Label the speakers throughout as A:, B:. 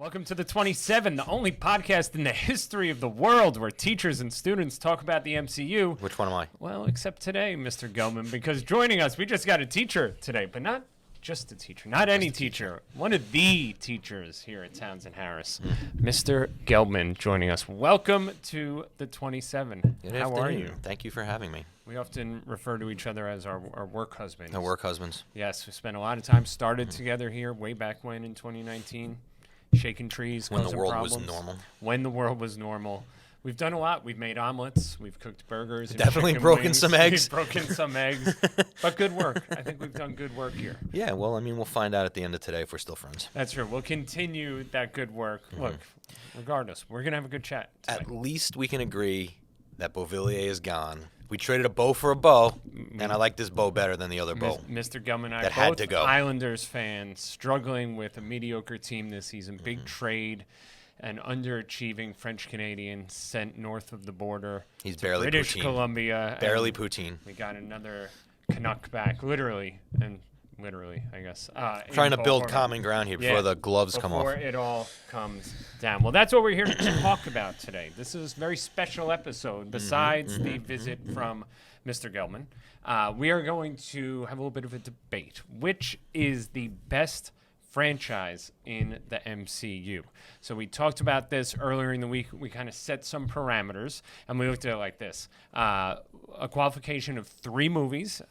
A: Welcome to the 27, the only podcast in the history of the world where teachers and students talk about the MCU.
B: Which one am I?
A: Well, except today, Mr. Gelbman, because joining us, we just got a teacher today, but not just a teacher, not any teacher, one of the teachers here at Townsend Harris. Mr. Gelbman joining us. Welcome to the 27. How are you?
B: Thank you for having me.
A: We often refer to each other as our work husbands.
B: Our work husbands.
A: Yes, we spent a lot of time, started together here way back when in 2019, shaking trees,
B: When the
A: causing
B: world
A: problems.
B: was normal.
A: When the world was normal. We've done a lot. We've made omelets. We've cooked burgers.
B: Definitely
A: chicken
B: broken
A: wings.
B: some eggs.
A: We've broken some eggs. But good work. I think we've done good work here.
B: Yeah, well, I mean, we'll find out at the end of today if we're still friends.
A: That's true. We'll continue that good work. Look, regardless, we're going to have a good chat today.
B: At least we can agree that Beauvillier is gone. We traded a bow for a bow, and I like this bow better than the other bow.
A: Mr. Gelman and I
B: That
A: both
B: had to go.
A: Islanders fans struggling with a mediocre team this season. Big trade. An underachieving French Canadian sent north of the border.
B: He's
A: to
B: barely
A: British
B: poutine.
A: Columbia.
B: Barely
A: and
B: poutine.
A: We got another Canuck back, literally, I guess.
B: Trying to build
A: Baltimore.
B: common ground here before the gloves come off.
A: Before it all comes down. Well, that's what we're here to talk about today. This is a very special episode. Besides the visit from Mr. Gelbman, we are going to have a little bit of a debate. Which is the best franchise in the MCU? So we talked about this earlier in the week. We kind of set some parameters, and we looked at it like this. A qualification of 3 movies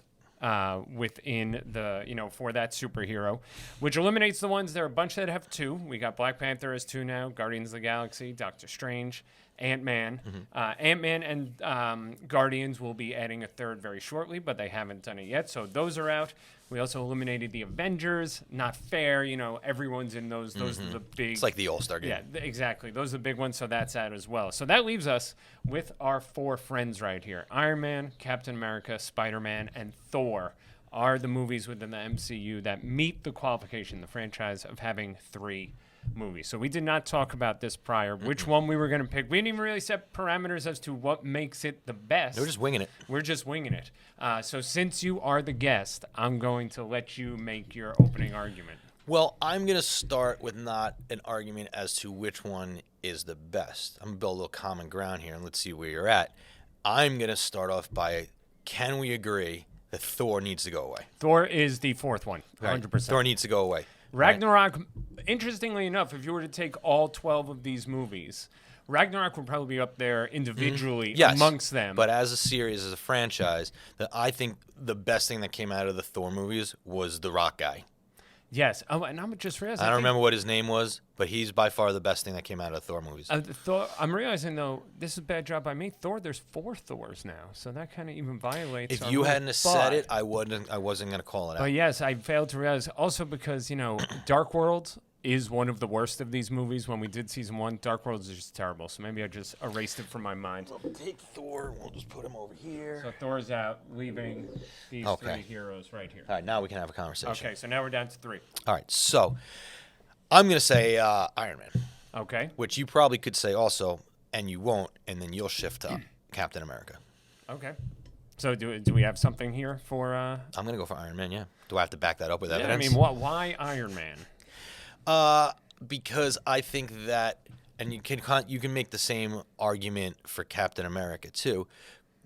A: within the, for that superhero, which eliminates the ones, there are a bunch that have 2. We got Black Panther as 2 now, Guardians of the Galaxy, Doctor Strange, Ant-Man. Ant-Man and Guardians will be adding a 3rd very shortly, but they haven't done it yet, so those are out. We also eliminated the Avengers. Not fair, everyone's in those. Those are the big...
B: It's like the All-Star game.
A: Yeah, exactly. Those are the big ones, so that's out as well. So that leaves us with our 4 friends right here. Iron Man, Captain America, Spider-Man, and Thor are the movies within the MCU that meet the qualification, the franchise, of having 3 movies. So we did not talk about this prior, which one we were going to pick. We didn't even really set parameters as to what makes it the best.
B: We're just winging it.
A: We're just winging it. So since you are the guest, I'm going to let you make your opening argument.
B: Well, I'm going to start with not an argument as to which one is the best. I'm going to build a little common ground here, and let's see where you're at. I'm going to start off by, can we agree that Thor needs to go away?
A: Thor is the 4th one, 100%.
B: Right. Thor needs to go away.
A: Ragnarok, interestingly enough, if you were to take all 12 of these movies, Ragnarok would probably be up there individually amongst them.
B: But as a series, as a franchise, I think the best thing that came out of the Thor movies was the Rock guy.
A: Yes. Oh, and I'm just realizing.
B: I don't remember what his name was, but he's by far the best thing that came out of the Thor movies.
A: I'm realizing, though, this is a bad job by me. Thor, there's 4 Thors now, so that kind of even violates.
B: If you hadn't said it, I wasn't going to call it out.
A: But yes, I failed to realize. Also because, Dark World is one of the worst of these movies. When we did season 1, Dark World is just terrible, so maybe I just erased it from my mind.
B: We'll take Thor. We'll just put him over here.
A: So Thor's out, leaving these 3 heroes right here.
B: All right, now we can have a conversation.
A: Okay, so now we're down to 3.
B: All right, so I'm going to say Iron Man.
A: Okay.
B: Which you probably could say also, and you won't, and then you'll shift to Captain America.
A: Okay. So do we have something here for...
B: I'm going to go for Iron Man, yeah. Do I have to back that up with evidence?
A: I mean, why Iron Man?
B: Because I think that, and you can make the same argument for Captain America too.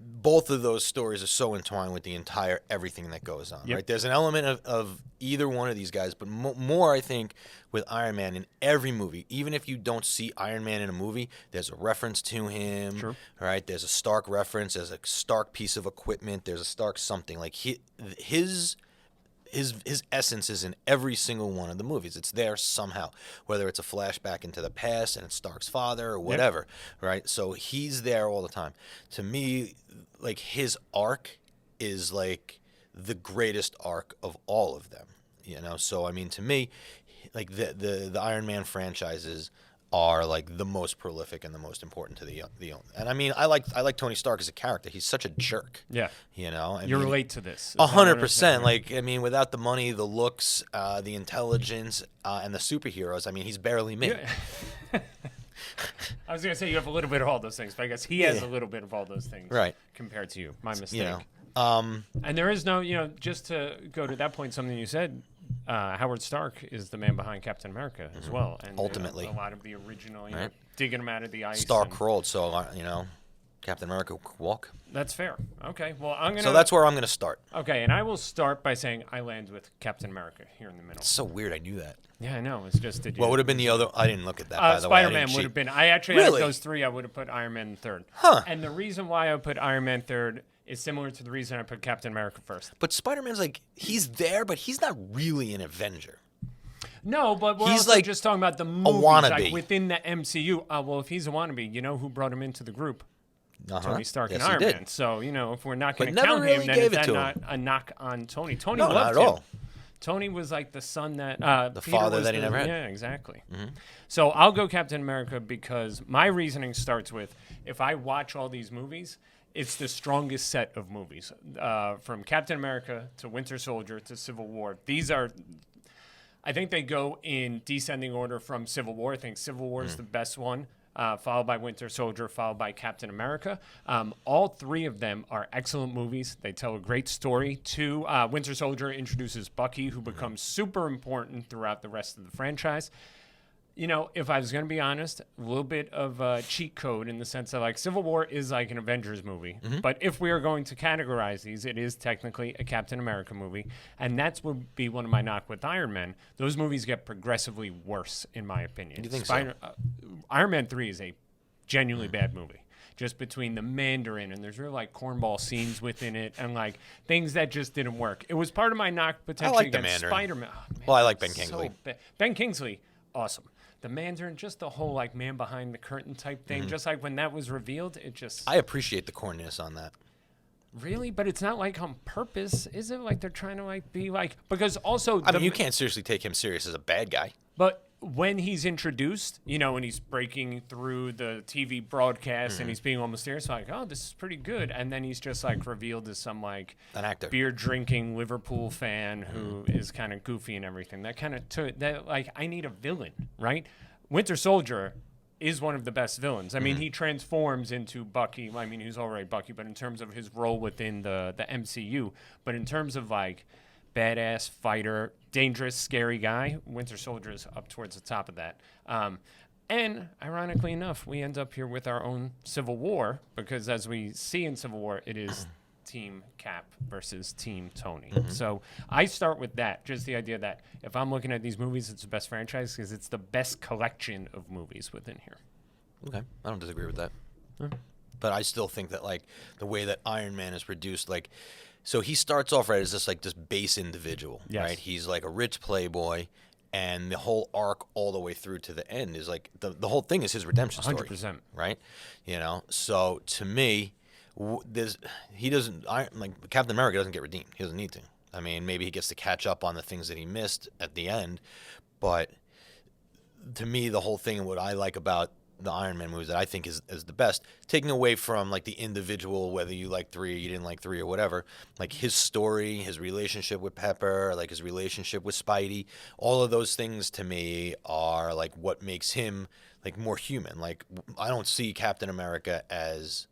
B: Both of those stories are so entwined with the entire everything that goes on, right? There's an element of either one of these guys, but more I think with Iron Man in every movie. Even if you don't see Iron Man in a movie, there's a reference to him,
A: Sure.
B: right? There's a Stark reference, there's a Stark piece of equipment, there's a Stark something. Like his essence is in every single one of the movies. It's there somehow, whether it's a flashback into the past and it's Stark's father or whatever, right? So he's there all the time. To me, like his arc is like the greatest arc of all of them, So I mean, to me, like the Iron Man franchises are like the most prolific and the most important to the and I mean I like Tony Stark as a character. He's such a jerk.
A: Yeah.
B: You
A: relate to this.
B: 100%. Like I mean, without the money, the looks, the intelligence, and the superheroes, I mean, he's barely me.
A: Yeah. I was gonna say you have a little bit of all those things, but I guess he has a little bit of all those things,
B: right?
A: Compared to you, my mistake.
B: And
A: there is no, just to go to that point, something you said, Howard Stark is the man behind Captain America as well. And
B: Ultimately.
A: a lot of the original, digging him out of the ice.
B: Stark crawled, so, Captain America could walk.
A: That's fair. Okay, well, I'm going to...
B: So that's where I'm going to start.
A: Okay, and I will start by saying I land with Captain America here in the middle.
B: It's so weird. I knew that.
A: Yeah, I know. It's just...
B: What would have been the other... I didn't look at that, by the way.
A: Spider-Man would have been... I actually had those three. I would have put Iron Man third.
B: Huh.
A: And the reason why I put Iron Man third is similar to the reason I put Captain America first.
B: But Spider-Man's he's there, but he's not really an Avenger.
A: No, but we're
B: he's
A: also just talking about the movies.
B: Wannabe.
A: Within the MCU. Well, if he's a wannabe, you know who brought him into the group? Tony Stark and Iron Man. So, if we're not going to count him, then is that not a knock on Tony? Tony loved
B: not at
A: him.
B: all.
A: Tony was like the son that...
B: the
A: Peter
B: father
A: was
B: that he never had.
A: Yeah, exactly. Mm-hmm. So I'll go Captain America because my reasoning starts with, if I watch all these movies, it's the strongest set of movies. From Captain America to Winter Soldier to Civil War. These are... I think they go in descending order from Civil War. I think Civil War is the best one. Followed by Winter Soldier, followed by Captain America. All three of them are excellent movies. They tell a great story. Winter Soldier introduces Bucky, who becomes super important throughout the rest of the franchise. If I was going to be honest, a little bit of cheat code in the sense that Civil War is like an Avengers movie. Mm-hmm. But if we are going to categorize these, it is technically a Captain America movie. And that's would be one of my knock with Iron Man. Those movies get progressively worse, in my opinion.
B: Do you think so?
A: Iron Man 3 is a genuinely bad movie. Just between the Mandarin and there's real cornball scenes within it and things that just didn't work. It was part of my knock potentially against Spider-Man.
B: Well, I like Ben Kingsley.
A: Ben Kingsley, awesome. The Mandarin, just the whole man behind the curtain type thing. Just when that was revealed, it just...
B: I appreciate the corniness on that.
A: Really? But it's not on purpose, is it? They're trying to be because also...
B: I mean, you can't seriously take him serious as a bad guy.
A: But when he's introduced, and he's breaking through the TV broadcast and he's being all mysterious, oh, this is pretty good. And then he's just revealed as some
B: an actor,
A: beer drinking Liverpool fan who is kind of goofy and everything. That kind of I need a villain, right? Winter Soldier is one of the best villains. I mean, he transforms into Bucky. I mean, he's already Bucky, but in terms of his role within the MCU, but in terms of badass fighter, dangerous, scary guy, Winter Soldier is up towards the top of that. And ironically enough, we end up here with our own Civil War because as we see in Civil War, it is Team Cap versus Team Tony. So I start with that, just the idea that if I'm looking at these movies, it's the best franchise because it's the best collection of movies within here.
B: Okay, I don't disagree with that. But I still think that the way that Iron Man is produced, so he starts off as this base individual, right? He's a rich playboy, and the whole arc all the way through to the end is the whole thing is his redemption story,
A: 100%,
B: right? So to me, Captain America doesn't get redeemed. He doesn't need to. I mean, maybe he gets to catch up on the things that he missed at the end, but to me, the whole thing and what I like about the Iron Man movies that I think is the best, taking away from the individual, whether you like 3 or you didn't like 3 or whatever, his story, his relationship with Pepper, his relationship with Spidey, all of those things to me are what makes him more human. I don't see Captain America as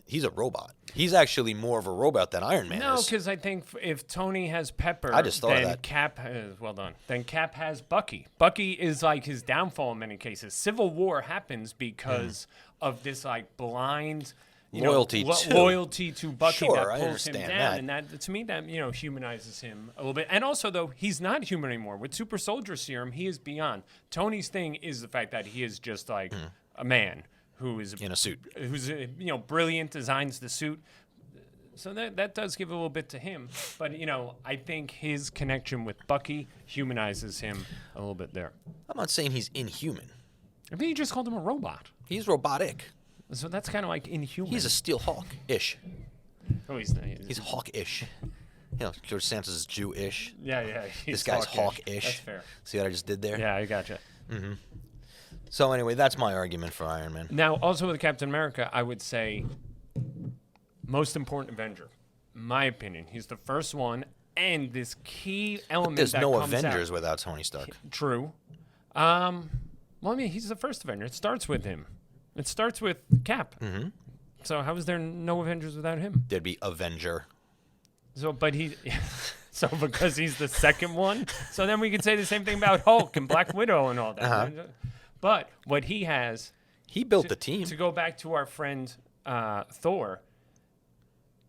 B: he's a robot. He's actually more of a robot than Iron Man is.
A: No, because I think if Tony has Pepper,
B: I just thought
A: then
B: of that.
A: Cap has, well done. Then Cap has Bucky. Bucky is his downfall in many cases. Civil War happens because of this blind
B: loyalty
A: to Bucky
B: sure,
A: that pulls him down,
B: that.
A: and that to me that humanizes him a little bit. And also though he's not human anymore with Super Soldier Serum. He is beyond. Tony's thing is the fact that he is just a man who is
B: in a suit,
A: who's brilliant, designs the suit. So that does give a little bit to him. But, I think his connection with Bucky humanizes him a little bit there.
B: I'm not saying he's inhuman.
A: I think you just called him a robot.
B: He's robotic.
A: So that's kind of inhuman.
B: He's a Steel Hawk-ish.
A: Oh, he's
B: Hawk-ish. George Santos is Jew-ish.
A: Yeah.
B: This guy's Hawk-ish.
A: That's fair.
B: See what I just did there?
A: Yeah, I gotcha.
B: Mm-hmm. So anyway, that's my argument for Iron Man.
A: Now, also with Captain America, I would say most important Avenger. In my opinion, he's the first one, and this key element.
B: But there's
A: that
B: no
A: comes
B: Avengers
A: out,
B: without Tony Stark.
A: True. Well, he's the first Avenger. It starts with him. It starts with Cap.
B: Mm-hmm.
A: So how is there no Avengers without him?
B: There'd be Avenger.
A: So, but he. So because he's the second one, so then we could say the same thing about Hulk and Black Widow and all that. But what he has,
B: he built the team.
A: To go back to our friend Thor,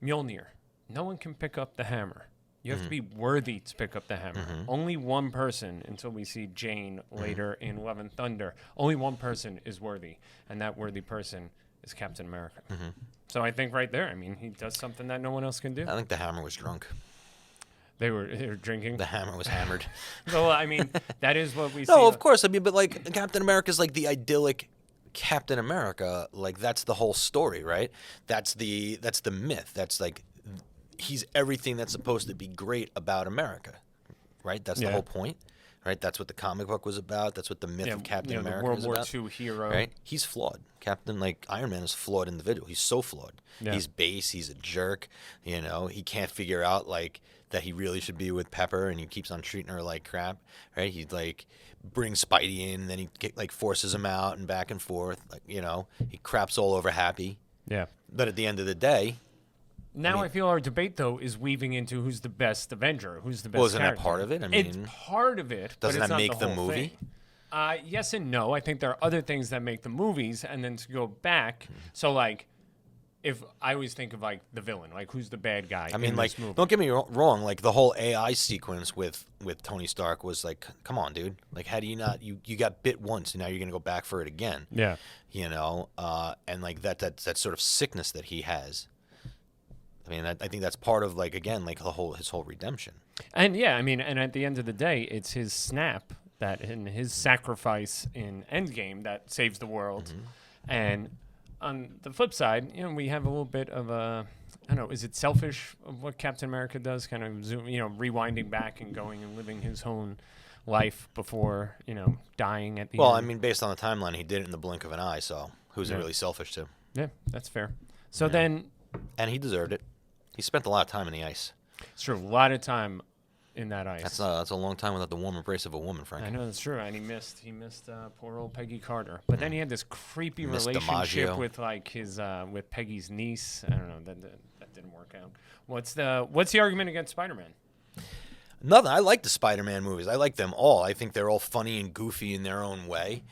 A: Mjolnir. No one can pick up the hammer. You have to be worthy to pick up the hammer. Only one person, until we see Jane later in Love and Thunder, only one person is worthy, and that worthy person is Captain America. So I think right there, I mean, he does something that no one else can do.
B: I think the hammer was drunk.
A: They were drinking.
B: The hammer was hammered.
A: Well, I mean, that is what we see.
B: No, of course. I mean, but like Captain America is like the idyllic Captain America. Like that's the whole story, right? That's the myth. That's like he's everything that's supposed to be great about America, right? That's the whole point, right? That's what the comic book was about. That's what the myth of Captain America
A: was about. World War II hero,
B: right? He's flawed. Captain, like Iron Man, is a flawed individual. He's so flawed. Yeah. He's base. He's a jerk. You know, he can't figure out like that he really should be with Pepper, and he keeps on treating her like crap, right? He like brings Spidey in, and then he like forces him out and back and forth. Like, you know, he craps all over Happy.
A: Yeah.
B: But at the end of the day.
A: Now I feel our debate, though, is weaving into who's the best Avenger, who's the best
B: isn't
A: character.
B: that part of it? I mean,
A: it's part of it,
B: doesn't
A: but it's
B: that make
A: not
B: the
A: whole
B: movie?
A: Thing. Yes and no. I think there are other things that make the movies, and then to go back, so like, if I always think of like the villain, like who's the bad guy?
B: I mean,
A: in
B: like,
A: this movie.
B: don't get me wrong. Like the whole AI sequence with Tony Stark was like, come on, dude. Like, how do you not? You got bit once, and now you're gonna go back for it again.
A: Yeah.
B: You know, and like that sort of sickness that he has. I mean, I think that's part of like again like his whole redemption.
A: And yeah, I mean, and at the end of the day, it's his snap that and his sacrifice in Endgame that saves the world. And on the flip side, you know, we have a little bit of a, I don't know, is it selfish of what Captain America does, kind of rewinding back and going and living his own life before, you know, dying at the end?
B: Well, I mean, based on the timeline, he did it in the blink of an eye. So who's it really selfish to?
A: Yeah, that's fair. So then,
B: and he deserved it. He spent a lot of time in the ice.
A: It's true. A lot of time in that ice.
B: That's a long time without the warm embrace of a woman, Frank.
A: I know that's true. And he missed poor old Peggy Carter. But then he had this creepy relationship
B: DiMaggio.
A: with like his with Peggy's niece. I don't know. That didn't work out. What's the argument against Spider-Man?
B: Nothing. I like the Spider-Man movies. I like them all. I think they're all funny and goofy in their own way.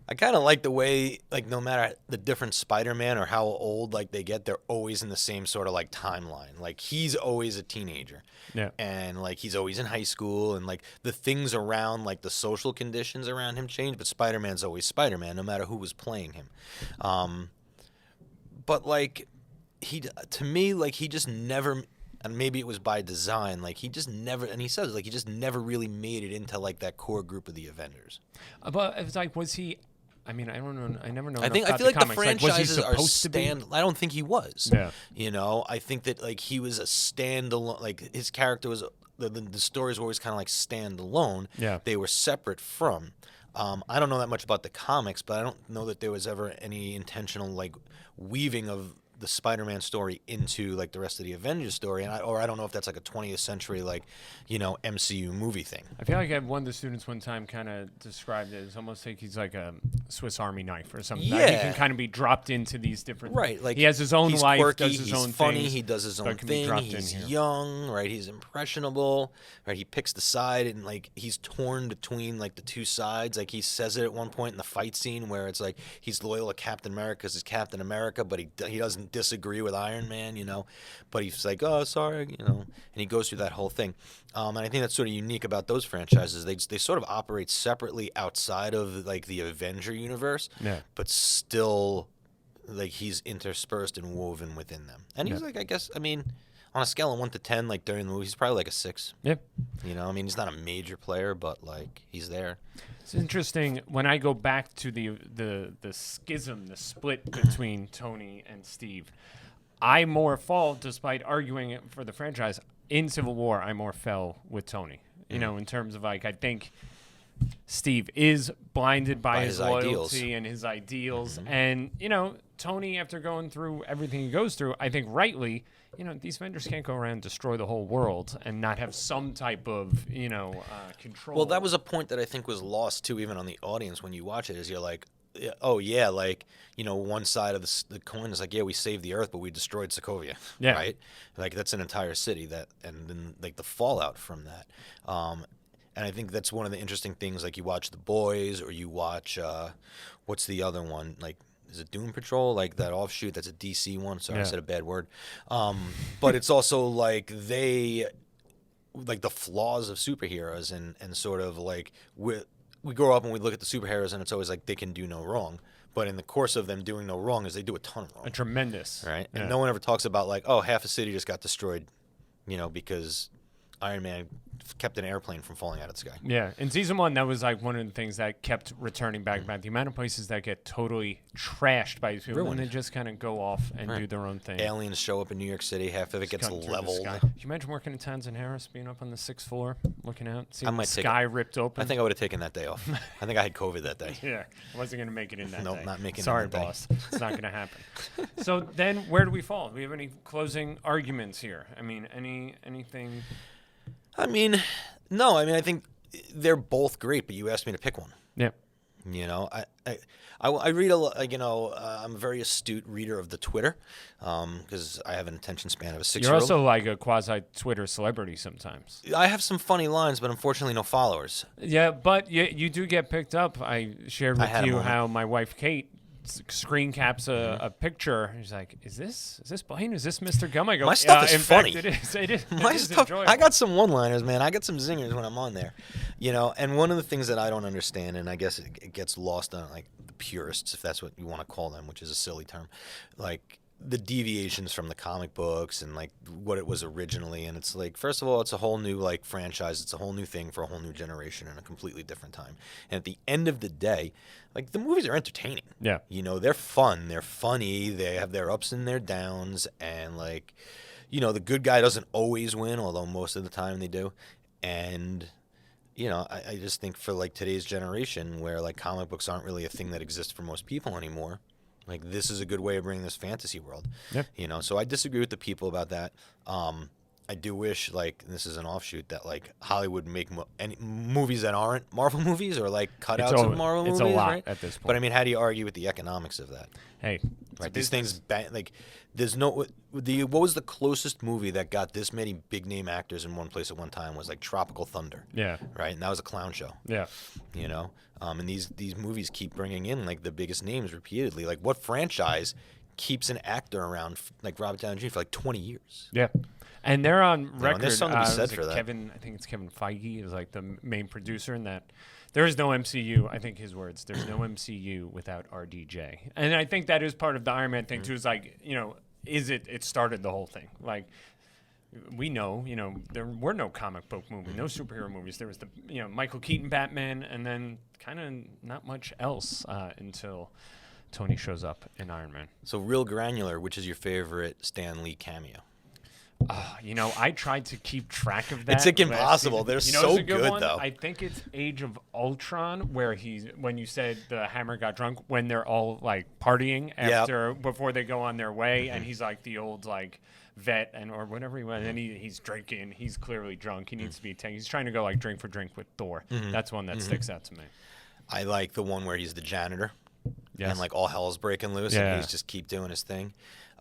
B: I kind of like the way, like, no matter the different Spider-Man or how old, like, they get, they're always in the same sort of, like, timeline. Like, he's always a teenager.
A: Yeah.
B: And, like, he's always in high school. And, like, the things around, like, the social conditions around him change. But Spider-Man's always Spider-Man, no matter who was playing him. But, like, to me, like, he just never... And maybe it was by design. Like, he just never... And he says, like, he just never really made it into, like, that core group of the Avengers.
A: But it's like, was he... I mean, I don't know. I never know.
B: I feel like the franchises are I don't think he was.
A: Yeah.
B: You know, I think that like he was a standalone. Like his character was the stories were always kind of like standalone.
A: Yeah.
B: They were separate from. I don't know that much about the comics, but I don't know that there was ever any intentional like weaving of the Spider-Man story into like the rest of the Avengers story, or I don't know if that's like a 20th century like, you know, MCU movie thing.
A: I feel like I had one of the students one time kind of described it as almost like he's like a Swiss Army knife or something.
B: Yeah,
A: like he can kind of be dropped into these different.
B: Right, like
A: he has his own
B: he's
A: life,
B: quirky,
A: does his
B: he's
A: own
B: funny,
A: things,
B: he does his own
A: can
B: thing. He's young, right? He's impressionable, right? He picks the side, and like he's torn between like the two sides. Like he says it at one point in the fight scene where it's like he's loyal to Captain America because he's Captain America, but he doesn't disagree with Iron Man, you know, but he's like, oh, sorry, you know, and he goes through that whole thing. And I think that's sort of unique about those franchises. They sort of operate separately outside of like the Avenger universe, but still like he's interspersed and woven within them. And he's like, I guess, I mean, on a scale of 1 to 10, like during the movie, he's probably like a 6.
A: Yeah.
B: You know, I mean, he's not a major player, but like he's there.
A: It's interesting when I go back to the schism, the split between Tony and Steve. I more fall, despite arguing for the franchise, in Civil War, I more fell with Tony. You know, in terms of, like, I think Steve is blinded by his loyalty and his ideals. And, you know, Tony, after going through everything he goes through, I think rightly, you know, these Avengers can't go around and destroy the whole world and not have some type of, you know, control.
B: Well, that was a point that I think was lost, too, even on the audience when you watch it, is you're like, oh yeah, like, one side of the coin is like, yeah, we saved the Earth, but we destroyed Sokovia,
A: Yeah.
B: right? Like that's an entire city and then like the fallout from that. And I think that's one of the interesting things. Like you watch The Boys, or you watch what's the other one? Like, is it Doom Patrol? Like that offshoot? That's a DC one. Sorry, I said a bad word. But it's also like like the flaws of superheroes and sort of like we grow up and we look at the superheroes and it's always like they can do no wrong. But in the course of them doing no wrong is they do a ton of wrong.
A: A tremendous.
B: Right?
A: Yeah.
B: And no one ever talks about like, oh, half a city just got destroyed, because Iron Man kept an airplane from falling out of the sky.
A: Yeah, in season 1, that was like one of the things that kept returning back about the amount of places that get totally trashed by these people, and they just kind of go off and do their own thing.
B: Aliens show up in New York City, half of it gets leveled.
A: Can you imagine working in Townsend Harris, being up on the 6th floor, looking out, seeing the sky ripped open?
B: I think I would have taken that day off. I think I had COVID that day.
A: Yeah, I wasn't going to make it in that day.
B: Nope, not making
A: Sorry,
B: it in that
A: boss. It's not going to happen. So then where do we fall? Do we have any closing arguments here? I mean, anything...
B: I mean, no. I mean, I think they're both great, but you asked me to pick one.
A: Yeah.
B: I read a lot. I'm a very astute reader of the Twitter, because I have an attention span of a 6-year-old.
A: You're also like a quasi-Twitter celebrity sometimes.
B: I have some funny lines, but unfortunately no followers.
A: Yeah, but you do get picked up. I shared with you how my wife Kate screen caps a picture. He's like, "Is this Blaine? Is this Mr. Gum?" I go,
B: "My stuff is
A: in
B: funny.
A: Fact, it is. It is.
B: My
A: it is
B: stuff.
A: enjoyable."
B: I got some one-liners, man. I got some zingers when I'm on there, And one of the things that I don't understand, and I guess it gets lost on like the purists, if that's what you want to call them, which is a silly term, like the deviations from the comic books and like what it was originally. And it's like, first of all, it's a whole new like franchise. It's a whole new thing for a whole new generation and a completely different time. And at the end of the day, like the movies are entertaining.
A: Yeah.
B: They're fun. They're funny. They have their ups and their downs. And like, the good guy doesn't always win, although most of the time they do. And, I just think for like today's generation where like comic books aren't really a thing that exists for most people anymore, like this is a good way of bringing this fantasy world.
A: Yeah.
B: So I disagree with the people about that. I do wish, like, this is an offshoot, that like Hollywood make any movies that aren't Marvel movies or like cutouts of Marvel movies.
A: It's a lot
B: right?
A: at this point.
B: But I mean, how do you argue with the economics of that?
A: Hey,
B: right? These things, like, there's no what was the closest movie that got this many big name actors in one place at one time was like Tropical Thunder.
A: Yeah.
B: Right, and that was a clown show.
A: Yeah.
B: And these movies keep bringing in like the biggest names repeatedly. Like, what franchise keeps an actor around like Robert Downey Jr. for like 20 years?
A: Yeah. And they're on record.
B: There's something to be said for that.
A: I think it's Kevin Feige is like the main producer in that. There is no MCU. I think his words. There's no MCU without RDJ. And I think that is part of the Iron Man thing too. Is like, it started the whole thing. Like, we know, there were no comic book movies, no superhero movies. There was the, Michael Keaton Batman, and then kind of not much else until Tony shows up in Iron Man.
B: So real granular, which is your favorite Stan Lee cameo?
A: I tried to keep track of that.
B: It's impossible. They're so good, though.
A: I think it's Age of Ultron, where when you said the Hammer got drunk, when they're all like partying before they go on their way, and he's like the old like vet or whatever he was, and he's drinking. He's clearly drunk. He needs to be taken. He's trying to go like drink for drink with Thor. That's one that sticks out to me.
B: I like the one where he's the janitor.
A: Yes.
B: And like all hell's breaking loose, and he's just keep doing his thing.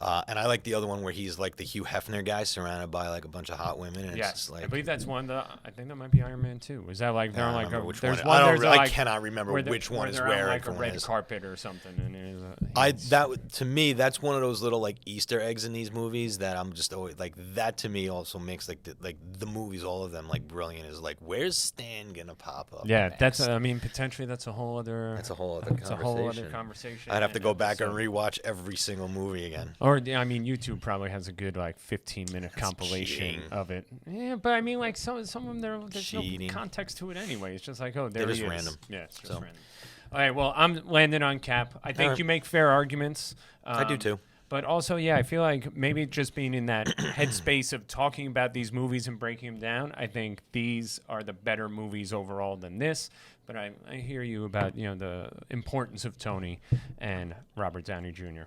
B: And I like the other one where he's like the Hugh Hefner guy surrounded by like a bunch of hot women. And it's just like,
A: I believe that's one. I think that might be Iron Man 2. Is that like they're on like
B: which
A: there's
B: one?
A: one
B: I cannot remember which one is
A: where.
B: Like
A: a red carpet or something. And
B: to me, that's one of those little like Easter eggs in these movies that I'm just always like. That to me also makes like the movies, all of them, like brilliant. Is like, where's Stan gonna pop up?
A: Yeah, that's. I mean, potentially that's a whole other.
B: That's a whole other conversation.
A: It's a whole other conversation.
B: I'd have to go back and rewatch every single movie again.
A: Or I mean, YouTube probably has a good like 15-minute compilation of it. Yeah, but I mean, like some of them there's
B: cheating.
A: No context to it anyway. It's just like, oh, there
B: it
A: he is.
B: Random.
A: Yeah, it's just random. All right, well, I'm landing on Cap. I think you make fair arguments.
B: I do too.
A: But also, I feel like maybe just being in that headspace of talking about these movies and breaking them down, I think these are the better movies overall than this. But I hear you about the importance of Tony and Robert Downey Jr.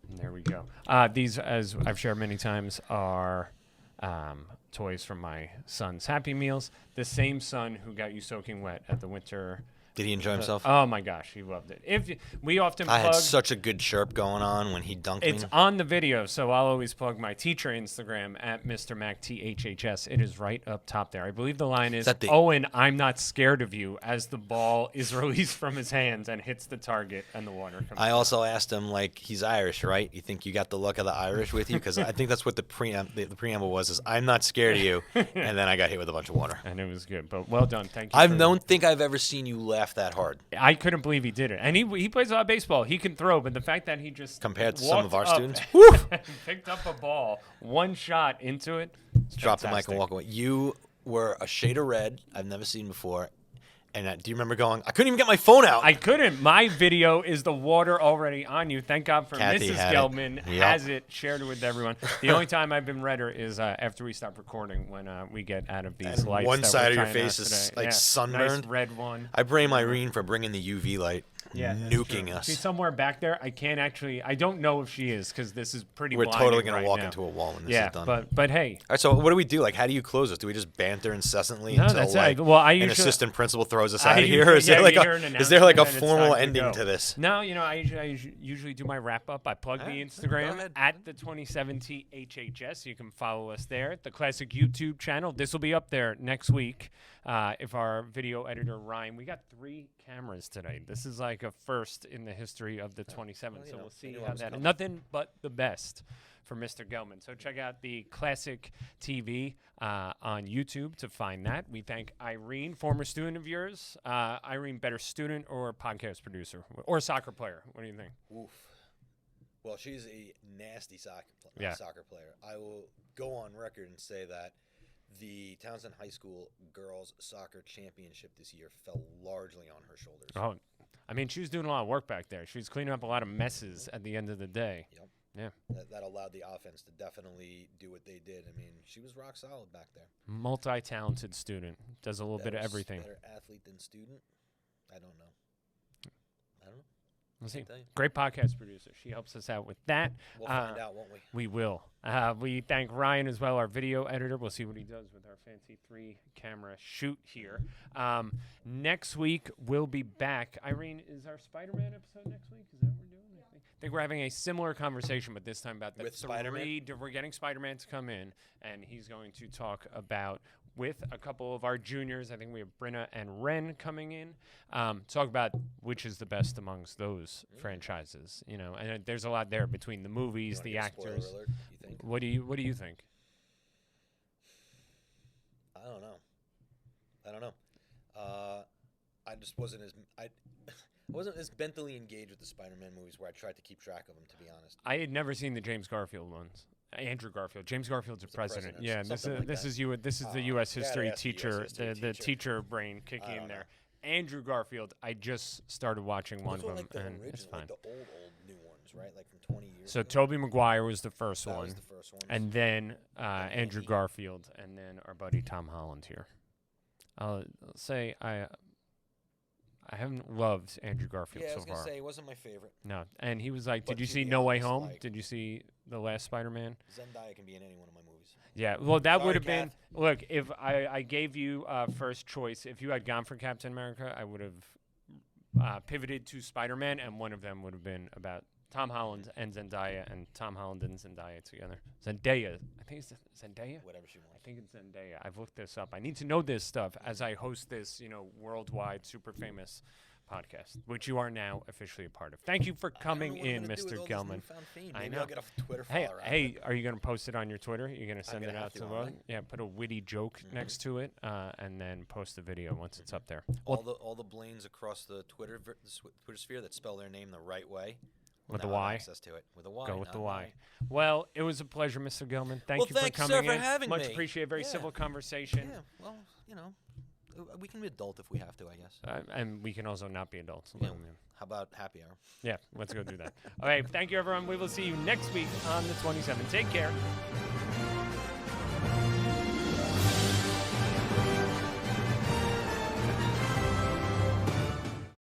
A: And there we go. These, as I've shared many times, are toys from my son's Happy Meals. The same son who got you soaking wet at the winter
B: Did he enjoy himself?
A: Oh my gosh, he loved it. We often
B: I
A: plug,
B: had such a good chirp going on when he dunked
A: it's
B: me.
A: on the video, so I'll always plug my teacher Instagram at Mr. Mac THHS. It is right up top there. I believe the line is,
B: that the-
A: "Owen, I'm not scared of you," as the ball is released from his hands and hits the target and the water comes
B: I
A: out.
B: also asked him, like, he's Irish, right? You think you got the luck of the Irish with you? Because I think that's what the preamble was, is I'm not scared of you. And then I got hit with a bunch of water.
A: And it was good, but well done. Thank you.
B: I don't think I've ever seen you laugh that hard.
A: I couldn't believe he did it. And he plays a lot of baseball. He can throw, but the fact that he just
B: Compared to some of our
A: walked up
B: students,
A: and picked up a ball, one shot into it, it's
B: drop the mic
A: fantastic.
B: and walk away. You were a shade of red I've never seen before. And do you remember going, I couldn't even get my phone out.
A: I couldn't. My video is the water already on you. Thank God for
B: Kathy
A: Mrs.
B: had it.
A: Gelbman
B: Yep.
A: has it, shared it with everyone. The only time I've been redder is after we stop recording when we get out of these
B: And
A: lights.
B: one
A: that
B: side
A: we're
B: of your
A: trying out
B: face is,
A: today.
B: like,
A: Yeah,
B: sunburned.
A: Nice red one.
B: I blame Irene for bringing the UV light,
A: That's
B: nuking
A: true.
B: us.
A: She's somewhere back there. I can't actually. I don't know if she is because this is pretty.
B: We're
A: blinding
B: totally going
A: right
B: to walk
A: now.
B: into a wall when this
A: Yeah,
B: is done.
A: but hey.
B: All right, so what do we do? Like, how do you close this? Do we just banter incessantly
A: No,
B: until
A: that's
B: like
A: it. Well, I
B: an
A: usually-
B: assistant principal throws us
A: I
B: out of here?
A: usually-
B: Or is there
A: yeah,
B: like
A: you hear an
B: is there like a
A: announcement and it's
B: formal
A: time to
B: ending
A: go.
B: to this?
A: No, I usually do my wrap up. I plug the
B: Go
A: Instagram
B: ahead.
A: at the 27T HHS. You can follow us there. The classic YouTube channel. This will be up there next week. If our video editor Ryan, we got 3 cameras today. This is like a first in the history of the 27.
B: you
A: So
B: know,
A: we'll see
B: I knew I
A: how
B: was
A: that.
B: coming.
A: Nothing but the best for Mr. Gelman. So check out the classic TV on YouTube to find that. We thank Irene, former student of yours. Irene, better student or podcast producer or soccer player? What do you think?
B: Oof. Well, she's a nasty
A: Yeah.
B: soccer player. I will go on record and say that the Townsend High School girls soccer championship this year fell largely on her shoulders.
A: Oh, I mean, she was doing a lot of work back there. She was cleaning up a lot of messes at the end of the day.
B: Yep.
A: Yeah.
B: That allowed the offense to definitely do what they did. I mean, she was rock solid back there.
A: Multi-talented student. Does a little bit of everything.
B: Better athlete than student? I don't know.
A: We'll see.
B: tell you.
A: Great podcast producer. She helps us out with that.
B: We'll find out, won't we?
A: We will. We thank Ryan as well, our video editor. We'll see what he does with our fancy 3-camera shoot here. Next week, we'll be back. Irene, is our Spider-Man episode next week? Is that what we're doing? I think we're having a similar conversation, but this time about the
B: With Spider-Man?
A: We're getting Spider-Man to come in, and he's going to talk about, with a couple of our juniors, I think we have Brenna and Ren coming in, talk about which is the best amongst those franchises. You know, and there's a lot there between the movies, the actors.
B: Spoiler alert, you think?
A: What do you think?
B: I don't know. I just wasn't as I wasn't as mentally engaged with the Spider-Man movies where I tried to keep track of them. To be honest,
A: I had never seen the James Garfield ones. Andrew Garfield. James Garfield's a president.
B: president,
A: Yeah, this
B: something
A: is
B: like
A: this
B: that.
A: is you. This is the U.S.
B: gotta
A: history
B: ask the US
A: teacher,
B: history
A: the
B: teacher.
A: teacher brain kicking
B: I
A: in
B: don't
A: there. Andrew Garfield. I just started watching one
B: Those
A: of
B: were
A: them,
B: like the
A: and
B: original,
A: it's fine.
B: like the old new ones, right? Like from 20 years.
A: So
B: ago.
A: Tobey Maguire was the first
B: That
A: one,
B: was the first one.
A: and then Andrew
B: Andy.
A: Garfield, and then our buddy Tom Holland here. I'll say I haven't loved Andrew Garfield
B: yeah, I
A: so
B: was gonna
A: far.
B: say it wasn't my favorite.
A: No, and he was like,
B: But
A: "Did you
B: to
A: see
B: be
A: No Way
B: honest,
A: Home?
B: like-
A: Did you see the last Spider-Man?"
B: Zendaya can be in any one of my movies.
A: Yeah, well, that
B: Sorry,
A: would have been.
B: Kath.
A: Look, if I gave you first choice, if you had gone for Captain America, I would have pivoted to Spider-Man, and one of them would have been about Tom Holland and Zendaya, and Tom Holland and Zendaya together. Zendaya, I think it's Zendaya.
B: Whatever she
A: I
B: wants.
A: think it's Zendaya. I've looked this up. I need to know this stuff as I host this, worldwide, super famous podcast, which you are now officially a part of. Thank you for coming in, Mr. Gelman. I
B: Maybe
A: know.
B: I'll get a Twitter
A: Hey,
B: follower out of
A: hey,
B: it.
A: are you going to post it on your Twitter? You're going to send it
B: gonna
A: out
B: have
A: to
B: to,
A: the
B: aren't
A: world? Yeah, put a witty joke next to it, and then post the video once it's up there.
B: All the Blaines across the Twitter sphere that spell their name the right way. will
A: With the
B: now have
A: Y?
B: Access to it with a Y.
A: Go with
B: not
A: the
B: an
A: Y.
B: I.
A: Well, it was a pleasure, Mr. Gilman. Thank
B: Well,
A: you for
B: thanks, sir,
A: coming
B: for
A: in.
B: having
A: Much
B: me.
A: appreciated. Very
B: Yeah.
A: civil conversation.
B: Yeah. Well, we can be adult if we have to, I guess.
A: And we can also not be adults.
B: Yeah. How about happy hour?
A: Yeah, let's go do that. All right, thank you, everyone. We will see you next week on the 27. Take care.